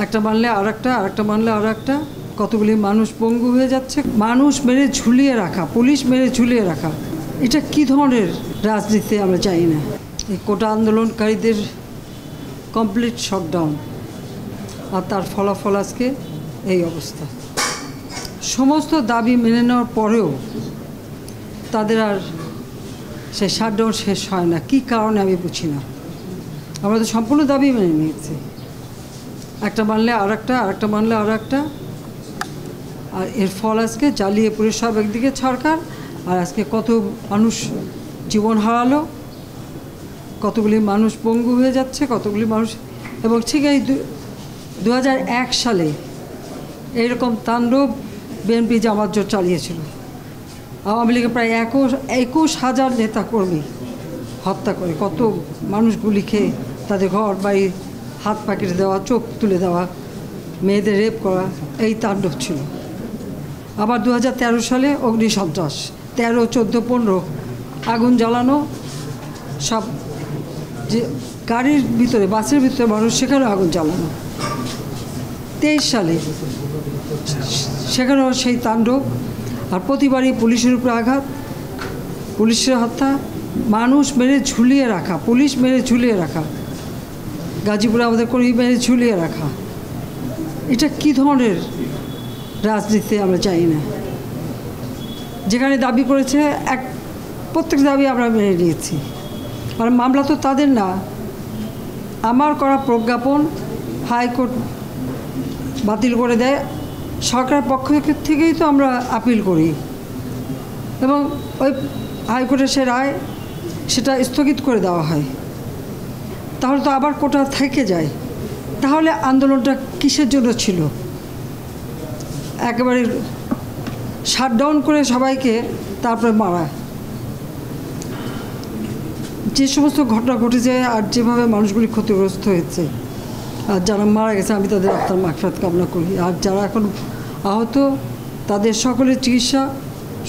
একটা মানলে আরেকটা, আরেকটা মানলে আরেকটা, কতগুলি মানুষ পঙ্গু হয়ে যাচ্ছে। মানুষ মেরে ঝুলিয়ে রাখা, পুলিশ মেরে ঝুলিয়ে রাখা, এটা কি ধরনের রাজনীতি আমরা চাই না। এই কোটা আন্দোলনকারীদের কমপ্লিট শটডাউন, আর তার ফলাফল আজকে এই অবস্থা। সমস্ত দাবি মেনে নেওয়ার পরেও তাদের আর সেই শাটডাউন শেষ হয় না। কী কারণে আমি বুঝি না। আমরা তো সম্পূর্ণ দাবি মেনে নিয়েছি, একটা মানলে আরেকটা, আরেকটা মানলে আরেকটা, আর এর ফল আজকে জ্বালিয়ে পুড়ে সব একদিকে সরকার, আর আজকে কত মানুষ জীবন হারালো, কতগুলি মানুষ পঙ্গু হয়ে যাচ্ছে, কতগুলি মানুষ। এবং ঠিক এই 2001 সালে এইরকম তাণ্ডব বিএনপি জামাত জোট চালিয়েছিল। আওয়ামী লীগের প্রায় 21,000 নেতাকর্মী হত্যা করে, কত মানুষ গুলি খেয়ে তাদের ঘর বাড়ি হাত পাকিয়ে দেওয়া, চোখ তুলে দেওয়া, মেয়েদের রেপ করা, এই তাণ্ডব ছিল। আবার 2013 সালে অগ্নিসন্ত্রাস, 13, 14, 15 আগুন জ্বালানো, সব যে গাড়ির ভিতরে, বাসের ভিতরে মানুষ, সেখানেও আগুন জ্বালানো। 23 সালে সেখানেও সেই তাণ্ডব, আর প্রতিবারই পুলিশের উপরে আঘাত, পুলিশের হত্যা, মানুষ মেরে ঝুলিয়ে রাখা, পুলিশ মেরে ঝুলিয়ে রাখা, গাজীপুরে আমাদের কর্মী মেরে ঝুলিয়ে রাখা, এটা কি ধরনের রাজনীতি আমরা চাই না। যেখানে দাবি করেছে প্রত্যেক দাবি আমরা মেনে নিয়েছি। আর মামলা তো তাদের না, আমার করা প্রজ্ঞাপন হাইকোর্ট বাতিল করে দেয়, সরকারের পক্ষ থেকেই তো আমরা আপিল করি, এবং ওই হাইকোর্টের সে রায় সেটা স্থগিত করে দেওয়া হয়। তাহলে তো আবার কোটা থেকে যায়। তাহলে আন্দোলনটা কিসের জন্য ছিল? একেবারে শাটডাউন করে সবাইকে তারপরে মারা। যে সমস্ত ঘটনা ঘটেছে আর যেভাবে মানুষগুলি ক্ষতিগ্রস্ত হয়েছে, আর যারা মারা গেছে আমি তাদের আত্মার মাগফিরাত কামনা করি। আর যারা এখন আহত তাদের সকলের চিকিৎসা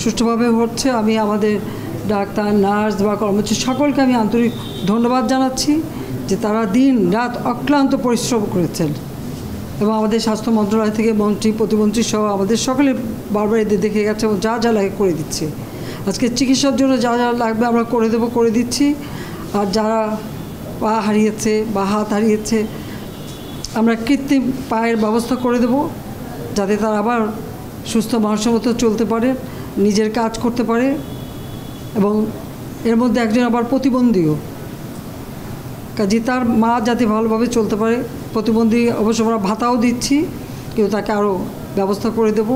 সুষ্ঠুভাবে হচ্ছে। আমি আমাদের ডাক্তার, নার্স বা কর্মচারী সকলকে আমি আন্তরিক ধন্যবাদ জানাচ্ছি যে তারা দিন রাত অক্লান্ত পরিশ্রম করেছেন, এবং আমাদের স্বাস্থ্য মন্ত্রণালয় থেকে মন্ত্রী, প্রতিমন্ত্রী সহ আমাদের সকলে বারবার এদের দেখে গেছে এবং যা যা লাগে করে দিচ্ছে। আজকে চিকিৎসার জন্য যা যা লাগবে আমরা করে দিচ্ছি। আর যারা পা হারিয়েছে বা হাত হারিয়েছে, আমরা কৃত্রিম পায়ের ব্যবস্থা করে দেব, যাতে তারা আবার সুস্থ মানুষের মতো চলতে পারে, নিজের কাজ করতে পারে। এবং এর মধ্যে একজন আবার প্রতিবন্ধীও, কাজে তার মা যাতে ভালোভাবে চলতে পারে। প্রতিবন্ধী অবশ্য আমরা ভাতাও দিচ্ছি, কিন্তু তাকে আরও ব্যবস্থা করে দেব,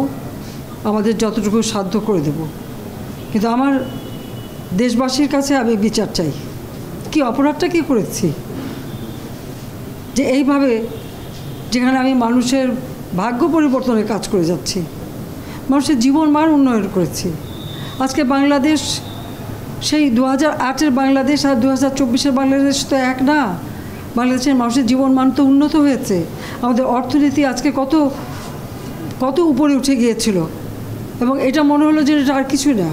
আমাদের যতটুকু সাধ্য করে দেব। কিন্তু আমার দেশবাসীর কাছে আমি বিচার চাই, কি অপরাধটা কী করেছি যে এইভাবে, যেখানে আমি মানুষের ভাগ্য পরিবর্তনের কাজ করে যাচ্ছি, মানুষের জীবন মান উন্নয়ন করেছি। আজকে বাংলাদেশ সেই 2008-এর বাংলাদেশ আর 2024-এর বাংলাদেশ তো এক না। বাংলাদেশের মানুষের জীবন মান তো উন্নত হয়েছে। আমাদের অর্থনীতি আজকে কত উপরে উঠে গিয়েছিল, এবং এটা মনে হলো যে এটা আর কিছু না।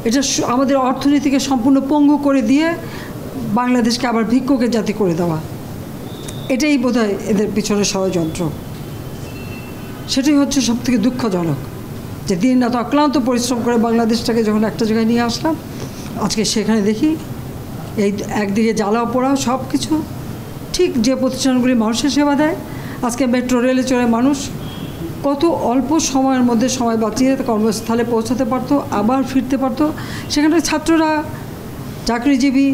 এটা আমাদের অর্থনীতিকে সম্পূর্ণ পঙ্গু করে দিয়ে বাংলাদেশকে আবার ভিক্ষুকের জাতি করে দেওয়া, এটাই বোধহয় এদের পিছনে ষড়যন্ত্র। সেটাই হচ্ছে সবথেকে দুঃখজনক, যে দিন রাত অক্লান্ত পরিশ্রম করে বাংলাদেশটাকে যখন একটা জায়গায় নিয়ে আসলাম, আজকে সেখানে দেখি এই একদিকে জ্বালাও পোড়াও সব কিছু। ঠিক যে প্রতিষ্ঠানগুলি মানুষের সেবা দেয়, আজকে মেট্রো রেলে চড়ে মানুষ কত অল্প সময়ের মধ্যে সময় বাঁচিয়ে কর্মস্থলে পৌঁছাতে পারতো, আবার ফিরতে পারতো। সেখানে ছাত্ররা, চাকরিজীবী,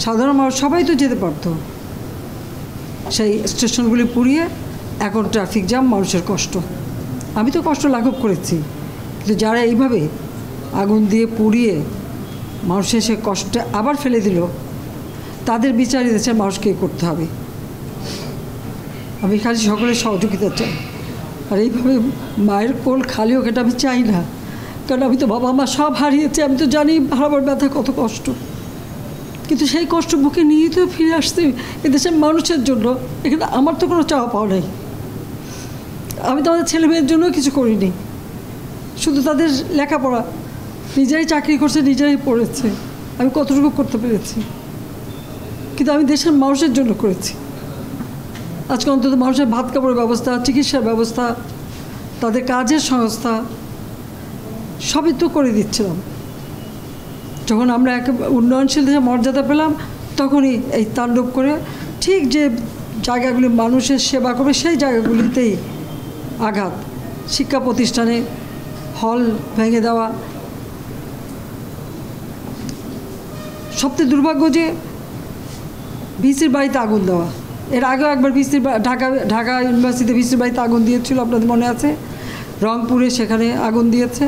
সাধারণ মানুষ সবাই তো যেতে পারতো। সেই স্টেশনগুলি পুড়িয়ে এখন ট্রাফিক জ্যাম, মানুষের কষ্ট। আমি তো কষ্ট লাঘব করেছি, কিন্তু যারা এইভাবে আগুন দিয়ে পুড়িয়ে মানুষের সে কষ্টে আবার ফেলে দিল, তাদের বিচার দেশের মানুষকেই করতে হবে। আমি খালি সকলের সহযোগিতা চাই। আর এইভাবে মায়ের কোল খালি হোক এটা আমি চাই না, কারণ আমি তো বাবা মা সব হারিয়েছি। আমি তো জানি হারাবার ব্যথা কত কষ্ট, কিন্তু সেই কষ্ট বুকে নিয়ে তো ফিরে আসতে এদেশের মানুষের জন্য। এখানে আমার তো কোনো চাওয়া পাওয়া নেই। আমি তো আমাদের ছেলে মেয়ের জন্য কিছু করিনি, শুধু তাদের লেখাপড়া, নিজেরাই চাকরি করছে, নিজেরাই পড়েছে, আমি কতটুকু করতে পেরেছি, কিন্তু আমি দেশের মানুষের জন্য করেছি। আজকে অন্তত মানুষের ভাত কাপড়ের ব্যবস্থা, চিকিৎসার ব্যবস্থা, তাদের কাজের সংস্থা সবই তো করে দিচ্ছিলাম। যখন আমরা এক উন্নয়নশীল দেশে মর্যাদা পেলাম, তখনই এই তাণ্ডব করে ঠিক যে জায়গাগুলি মানুষের সেবা করবে সেই জায়গাগুলিতেই আঘাত। শিক্ষা প্রতিষ্ঠানে হল ভেঙে দেওয়া। সবচেয়ে দুর্ভাগ্য যে ভিসির বাড়িতে আগুন দেওয়া। এর আগেও একবার ঢাকা ইউনিভার্সিটিতে ভিসির বাড়িতে আগুন দিয়েছিল, আপনাদের মনে আছে। রংপুরে সেখানে আগুন দিয়েছে।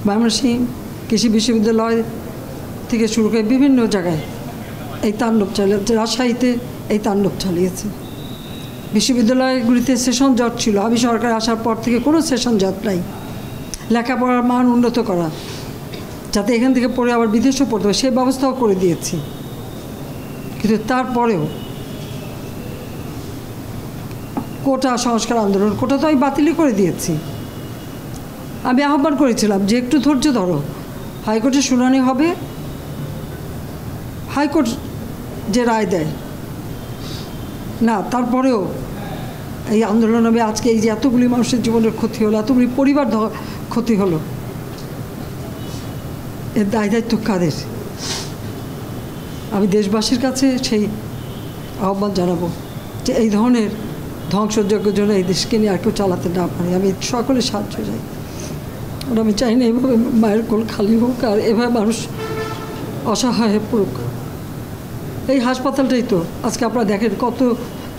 ময়মনসিংহ কৃষি বিশ্ববিদ্যালয় থেকে শুরু করে বিভিন্ন জায়গায় এই তাণ্ডব চালিয়েছে। রাজশাহীতে এই তাণ্ডব চালিয়েছে। বিশ্ববিদ্যালয়গুলিতে সেশন জট ছিল। আমি সরকার আসার পর থেকে কোনো সেশন জট নাই। লেখাপড়ার মান উন্নত করা, যাতে এখান থেকে পড়ে আবার বিদেশেও পড়তে হবে, সেই ব্যবস্থাও করে দিয়েছি। কিন্তু তারপরেও কোটা সংস্কার আন্দোলন, কোটা তো আমি বাতিলই করে দিয়েছি। আমি আহ্বান করেছিলাম যে একটু ধৈর্য ধরো, হাইকোর্টে শুনানি হবে, হাইকোর্ট যে রায় দেয় না। তারপরেও এই আন্দোলন হবে। আজকে এই যে এতগুলি মানুষের জীবনের ক্ষতি হলো, এতগুলি পরিবার ক্ষতি হলো, এর দায় দায়িত্ব কাদের? আমি দেশবাসীর কাছে সেই আহ্বান জানাবো যে এই ধরনের ধ্বংসযজ্ঞের জন্য এই দেশকে নিয়ে আর কেউ চালাতে না পারে। আমি সকলে সাহায্য চাই। ওরা আমি চাই না এভাবে মায়ের কোল খালি হোক আর এভাবে মানুষ অসহায় হয়ে পড়ুক। এই হাসপাতালটাই তো আজকে আপনারা দেখেন কত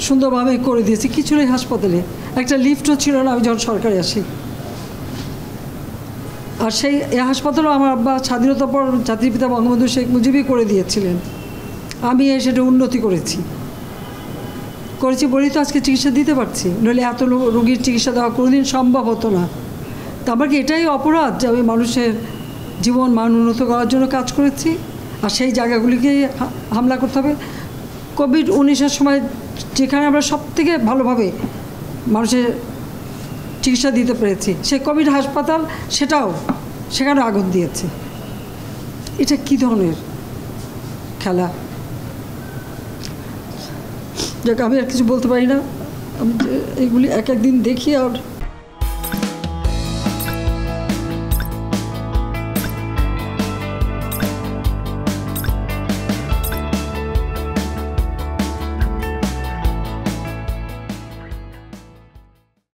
সুন্দরভাবে করে দিয়েছি। কিছু নেই হাসপাতালে, একটা লিফটও ছিল না আমি যখন সরকারে আসি। আর সেই এই হাসপাতালও আমার আব্বা স্বাধীনতার পর জাতির পিতা বঙ্গবন্ধু শেখ মুজিবই করে দিয়েছিলেন। আমি সেটা উন্নতি করেছি বলেই তো আজকে চিকিৎসা দিতে পারছি। নইলে এত রোগীর চিকিৎসা দেওয়া কোনোদিন সম্ভব হতো না। তা আমার কি এটাই অপরাধ যে আমি মানুষের জীবন মান উন্নত করার জন্য কাজ করেছি? আর সেই জায়গাগুলিকেই হামলা করতে হবে। কোভিড-19-এর সময় যেখানে আমরা সবথেকে ভালোভাবে মানুষের চিকিৎসা দিতে পেরেছি, সেই কোভিড হাসপাতাল সেখানে আগুন দিয়েছে। এটা কী ধরনের খেলা? যাক, আমি আর কিছু বলতে পারি না। আমি এইগুলি এক একদিন দেখি আর